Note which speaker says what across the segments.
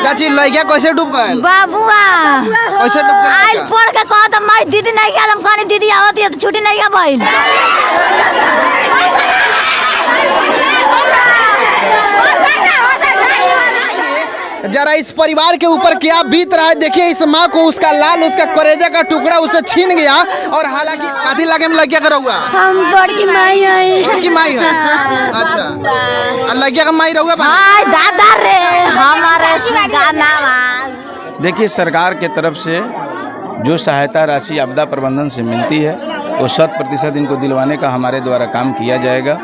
Speaker 1: चाची लड़किया कैसे डूब गए?
Speaker 2: बाबुआ
Speaker 1: कैसे डूब गए?
Speaker 2: आज पढ़ के कहा तो मैं दीदी नहीं गया, हम कहनी दीदी आवत है तो छुट्टी नहीं गया भाई।
Speaker 1: जरा इस परिवार के ऊपर क्या बीत रहा है देखिए। इस माँ को उसका लाल, उसका करेजा का टुकड़ा उसे छीन गया और हालांकि आधी लागे में लड़किया का हुआ।
Speaker 2: हम बड़की माई है।
Speaker 1: बड़की माई है? अच्छा, और लड़किया का माई रहुआ?
Speaker 2: हां दादा रे हमारे गाना।
Speaker 3: देखिए, सरकार के तरफ से जो सहायता राशि आपदा प्रबंधन से मिलती है वो 100% इनको दिलवाने का हमारे द्वारा काम किया जाएगा।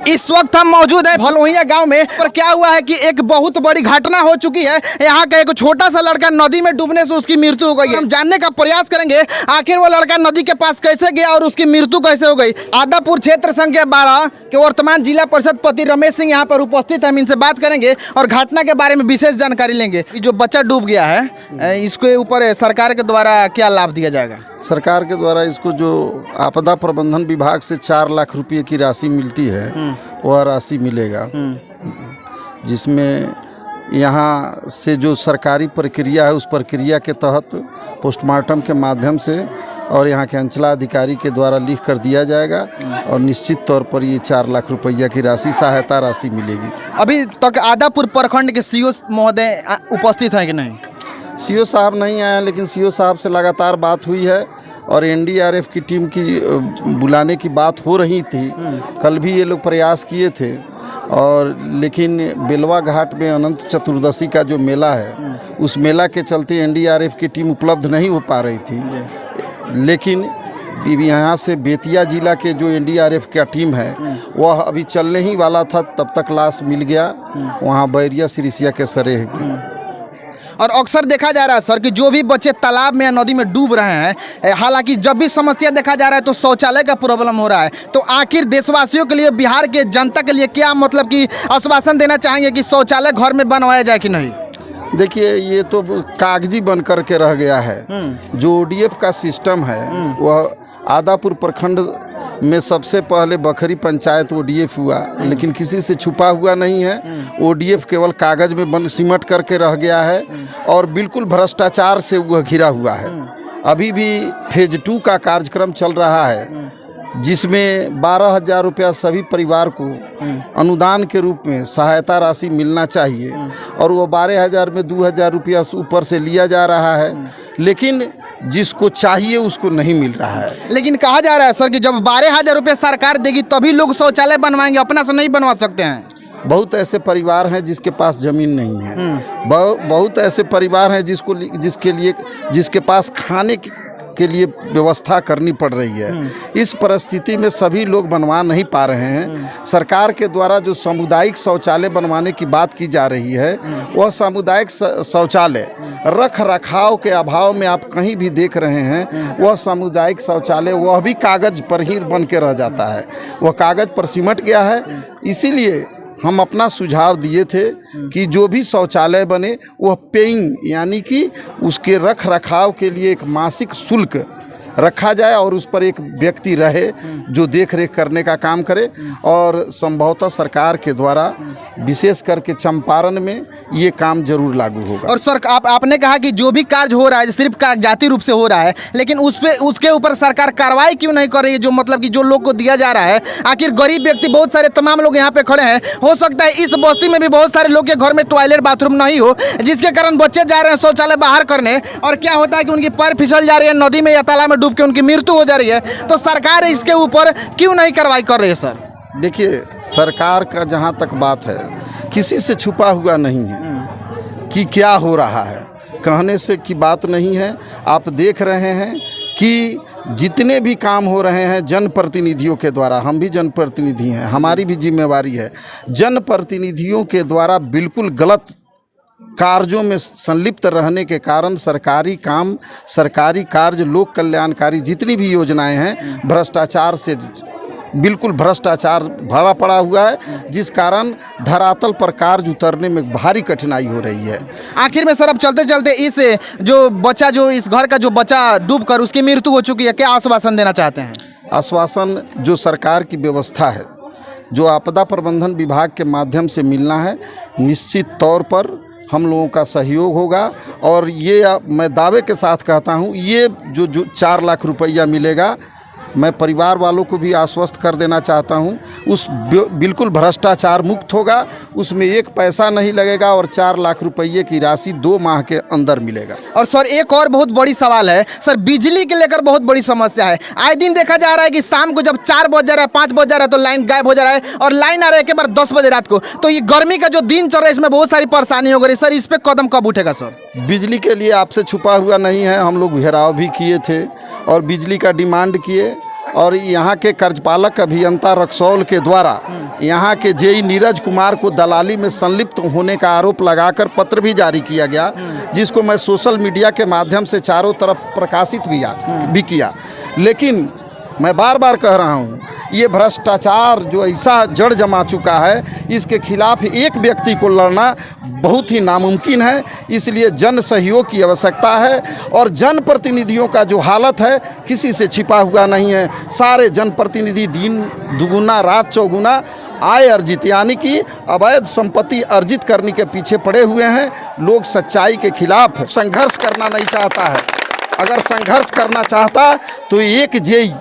Speaker 1: इस वक्त हम मौजूद है भलोहिया गांव में। पर क्या हुआ है कि एक बहुत बड़ी घटना हो चुकी है। यहाँ का एक छोटा सा लड़का नदी में डूबने से उसकी मृत्यु हो गई है। हम जानने का प्रयास करेंगे आखिर वो लड़का नदी के पास कैसे गया और उसकी मृत्यु कैसे हो गई। आदापुर क्षेत्र संख्या 12 के वर्तमान जिला परिषद पति रमेश सिंह यहाँ पर उपस्थित है। हम इनसे बात करेंगे और घटना के बारे में विशेष जानकारी लेंगे। जो बच्चा डूब गया है इसके ऊपर सरकार के द्वारा क्या लाभ दिया जाएगा?
Speaker 4: सरकार के द्वारा इसको जो आपदा प्रबंधन विभाग से 4 लाख रुपए की राशि मिलती है वह राशि मिलेगा, जिसमें यहाँ से जो सरकारी प्रक्रिया है उस प्रक्रिया के तहत पोस्टमार्टम के माध्यम से और यहाँ के अंचलाधिकारी के द्वारा लिख कर दिया जाएगा और निश्चित तौर पर ये 4 लाख रुपया की राशि सहायता राशि मिलेगी।
Speaker 1: अभी तक आदापुर प्रखंड के सीओ महोदय उपस्थित हैं कि नहीं?
Speaker 4: सीओ साहब नहीं आए, लेकिन सीओ साहब से लगातार बात हुई है और एनडीआरएफ की टीम की बुलाने की बात हो रही थी। कल भी ये लोग प्रयास किए थे और लेकिन बेलवा घाट में अनंत चतुर्दशी का जो मेला है उस मेला के चलते एनडीआरएफ की टीम उपलब्ध नहीं हो पा रही थी। लेकिन यहाँ से बेतिया जिला के जो एनडीआरएफ का टीम है वह अभी चलने ही वाला था, तब तक लाश मिल गया वहाँ बैरिया सिरिसिया के सरेह।
Speaker 1: और अक्सर देखा जा रहा है सर कि जो भी बच्चे तालाब में या नदी में डूब रहे हैं, हालांकि जब भी समस्या देखा जा रहा है तो शौचालय का प्रॉब्लम हो रहा है। तो आखिर देशवासियों के लिए, बिहार के जनता के लिए क्या मतलब कि आश्वासन देना चाहेंगे कि शौचालय घर में बनवाया जाए कि नहीं?
Speaker 4: देखिए, ये तो कागजी बन कर के रह गया है। जो ओडीएफ का सिस्टम है वह आदापुर प्रखंड में सबसे पहले बखरी पंचायत ओडीएफ हुआ, लेकिन किसी से छुपा हुआ नहीं है। ओडीएफ केवल कागज में बन सिमट करके रह गया है और बिल्कुल भ्रष्टाचार से वह घिरा हुआ है। अभी भी फेज 2 का कार्यक्रम चल रहा है जिसमें 12,000 रुपया सभी परिवार को अनुदान के रूप में सहायता राशि मिलना चाहिए और वो 12,000 में 2,000 रुपया ऊपर से लिया जा रहा है, लेकिन जिसको चाहिए उसको नहीं मिल रहा है।
Speaker 1: लेकिन कहा जा रहा है सर कि जब 12,000 रुपये सरकार देगी तभी लोग शौचालय बनवाएंगे, अपना से नहीं बनवा सकते हैं।
Speaker 4: बहुत ऐसे परिवार हैं जिसके पास जमीन नहीं है, बहुत ऐसे परिवार हैं जिसके पास खाने के लिए व्यवस्था करनी पड़ रही है। इस परिस्थिति में सभी लोग बनवा नहीं पा रहे हैं। सरकार के द्वारा जो सामुदायिक शौचालय बनवाने की बात की जा रही है वह सामुदायिक शौचालय रख रखाव के अभाव में आप कहीं भी देख रहे हैं वह सामुदायिक शौचालय वह भी कागज पर ही बन के रह जाता है, वह कागज पर सिमट गया है। इसीलिए हम अपना सुझाव दिए थे कि जो भी शौचालय बने वह पेइंग यानी कि उसके रख रखाव के लिए एक मासिक शुल्क रखा जाए और उस पर एक व्यक्ति रहे जो देख रेख करने का काम करे। और संभवतः सरकार के द्वारा विशेष करके चंपारण में ये काम जरूर लागू होगा।
Speaker 1: और सर आपने कहा कि जो भी कार्य हो रहा है सिर्फ कागजाती रूप से हो रहा है, लेकिन उसके ऊपर सरकार कार्रवाई क्यों नहीं कर रही है? जो मतलब कि जो लोग को दिया जा रहा है, आखिर गरीब व्यक्ति बहुत सारे तमाम लोग यहाँ पे खड़े हैं। हो सकता है इस बस्ती में भी बहुत सारे लोग के घर में टॉयलेट बाथरूम नहीं हो, जिसके कारण बच्चे जा रहे हैं शौचालय बाहर करने और क्या होता है कि उनकी पैर फिसल जा रही है नदी में या तालाब में डूब के उनकी मृत्यु हो जा रही है। तो सरकार इसके ऊपर क्यों नहीं कार्रवाई कर रही है सर?
Speaker 4: देखिए, सरकार का जहाँ तक बात है किसी से छुपा हुआ नहीं है कि क्या हो रहा है, कहने से की बात नहीं है। आप देख रहे हैं कि जितने भी काम हो रहे हैं जनप्रतिनिधियों के द्वारा, हम भी जनप्रतिनिधि हैं, हमारी भी जिम्मेवारी है, जनप्रतिनिधियों के द्वारा बिल्कुल गलत कार्यों में संलिप्त रहने के कारण सरकारी काम, सरकारी कार्य, लोक कल्याणकारी जितनी भी योजनाएं हैं भ्रष्टाचार से बिल्कुल भ्रष्टाचार भरा पड़ा हुआ है, जिस कारण धरातल पर कार्य उतरने में भारी कठिनाई हो रही है।
Speaker 1: आखिर में सर अब चलते चलते इस इस घर का जो बच्चा डूबकर उसकी मृत्यु हो चुकी है, क्या आश्वासन देना चाहते हैं?
Speaker 4: आश्वासन जो सरकार की व्यवस्था है, जो आपदा प्रबंधन विभाग के माध्यम से मिलना है, निश्चित तौर पर हम लोगों का सहयोग होगा। और ये मैं दावे के साथ कहता हूँ, ये जो 4 लाख रुपया मिलेगा, मैं परिवार वालों को भी आश्वस्त कर देना चाहता हूँ, उस बिल्कुल भ्रष्टाचार मुक्त होगा, उसमें एक पैसा नहीं लगेगा और 4 लाख रुपये की राशि 2 माह के अंदर मिलेगा। और
Speaker 1: सर एक और बहुत बड़ी सवाल है सर, बिजली के लेकर बहुत बड़ी समस्या है। आए दिन देखा जा रहा है कि शाम को जब 4 बज जा रहा है, 5 बज जा रहा है तो लाइन गायब हो जा रहा है, और लाइन आ रहा है के बार 10 बजे रात को। तो ये गर्मी का जो दिन चल रहा है इसमें बहुत सारी परेशानी हो गई। सर इस पर कदम कब उठेगा सर?
Speaker 4: बिजली के लिए आपसे छुपा हुआ नहीं है, हम लोग घेराव भी किए थे और बिजली का डिमांड किए, और यहाँ के कार्यपालक अभियंता रक्सौल के द्वारा यहाँ के जेई नीरज कुमार को दलाली में संलिप्त होने का आरोप लगाकर पत्र भी जारी किया गया, जिसको मैं सोशल मीडिया के माध्यम से चारों तरफ प्रकाशित भी किया। लेकिन मैं बार बार कह रहा हूँ, ये भ्रष्टाचार जो ऐसा जड़ जमा चुका है, इसके खिलाफ एक व्यक्ति को लड़ना बहुत ही नामुमकिन है। इसलिए जन सहयोग की आवश्यकता है, और जनप्रतिनिधियों का जो हालत है किसी से छिपा हुआ नहीं है। सारे जनप्रतिनिधि दिन दुगुना रात चौगुना आय अर्जित यानी कि अवैध संपत्ति अर्जित करने के पीछे पड़े हुए हैं। लोग सच्चाई के खिलाफ संघर्ष करना नहीं चाहता है। अगर संघर्ष करना चाहता तो एक जेई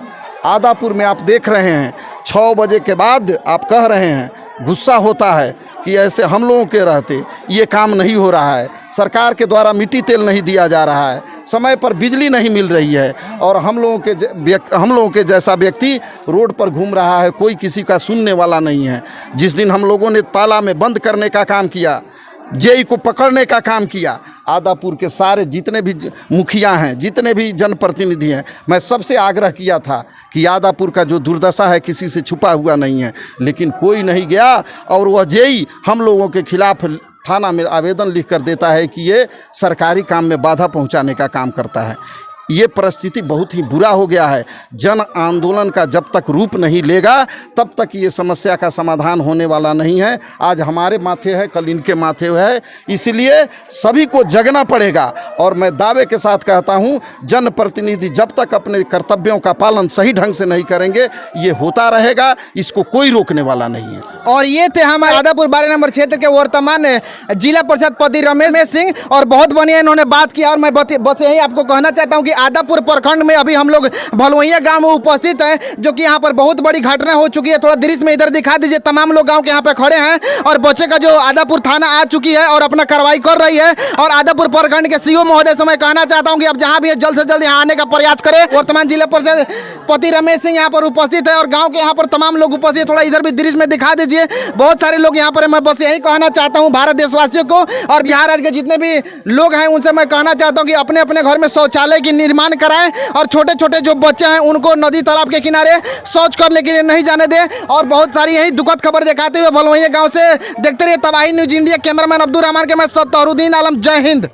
Speaker 4: आदापुर में आप देख रहे हैं 6 बजे के बाद आप कह रहे हैं, गुस्सा होता है कि ऐसे हम लोगों के रहते ये काम नहीं हो रहा है। सरकार के द्वारा मिट्टी तेल नहीं दिया जा रहा है, समय पर बिजली नहीं मिल रही है, और हम लोगों के जैसा व्यक्ति रोड पर घूम रहा है, कोई किसी का सुनने वाला नहीं है। जिस दिन हम लोगों ने ताला में बंद करने का काम किया, जेई को पकड़ने का काम किया, आदापुर के सारे जितने भी मुखिया हैं, जितने भी जनप्रतिनिधि हैं, मैं सबसे आग्रह किया था कि आदापुर का जो दुर्दशा है किसी से छुपा हुआ नहीं है। लेकिन कोई नहीं गया, और वह जेई हम लोगों के खिलाफ थाना में आवेदन लिख कर देता है कि ये सरकारी काम में बाधा पहुंचाने का काम करता है। ये परिस्थिति बहुत ही बुरा हो गया है। जन आंदोलन का जब तक रूप नहीं लेगा तब तक ये समस्या का समाधान होने वाला नहीं है। आज हमारे माथे है, कल इनके माथे है, इसलिए सभी को जगना पड़ेगा। और मैं दावे के साथ कहता हूँ, जनप्रतिनिधि जब तक अपने कर्तव्यों का पालन सही ढंग से नहीं करेंगे ये होता रहेगा, इसको कोई रोकने वाला नहीं है।
Speaker 1: और ये थे हमारे आदापुर 12 नंबर क्षेत्र के वर्तमान जिला परिषद पति रमेश सिंह, और बहुत बढ़िया इन्होंने बात किया। और मैं बस यही आपको कहना चाहता हूँ कि आदापुर प्रखंड में अभी हम लोग भलवैया गांव में उपस्थित हैं, जो कि यहाँ पर बहुत बड़ी घटना हो चुकी है। थोड़ा दृश्य में इधर दिखा दीजिए। तमाम लोग गांव के यहाँ पे खड़े हैं, और बच्चे का जो आदापुर थाना आ चुकी है और अपना कार्रवाई कर रही है। और आदापुर प्रखंड के सीओ महोदय से मैं कहना चाहता हूँ कि अब जहाँ भी है जल्द से जल्द यहाँ आने का प्रयास करें। वर्तमान जिला परिषद पति रमेश सिंह यहाँ पर उपस्थित है, और गाँव के यहाँ पर तमाम लोग उपस्थित है। थोड़ा इधर भी दृश्य में दिखा दीजिए, बहुत सारे लोग यहाँ पर। मैं बस यही कहना चाहता हूँ भारत देशवासियों को और बिहार राज्य के जितने भी लोग हैं उनसे मैं कहना चाहता हूँ कि अपने अपने घर में शौचालय की निर्माण कराएं, और छोटे छोटे जो बच्चे हैं उनको नदी तालाब के किनारे शौच करने के लिए नहीं जाने दें। और बहुत सारी यही दुखद खबर दिखाते हुए भलवैया गांव से देखते रहिए तबाही news India. Cameraman Abdul Rahman के मैं सत्तरुद्दीन आलम, जय हिंद।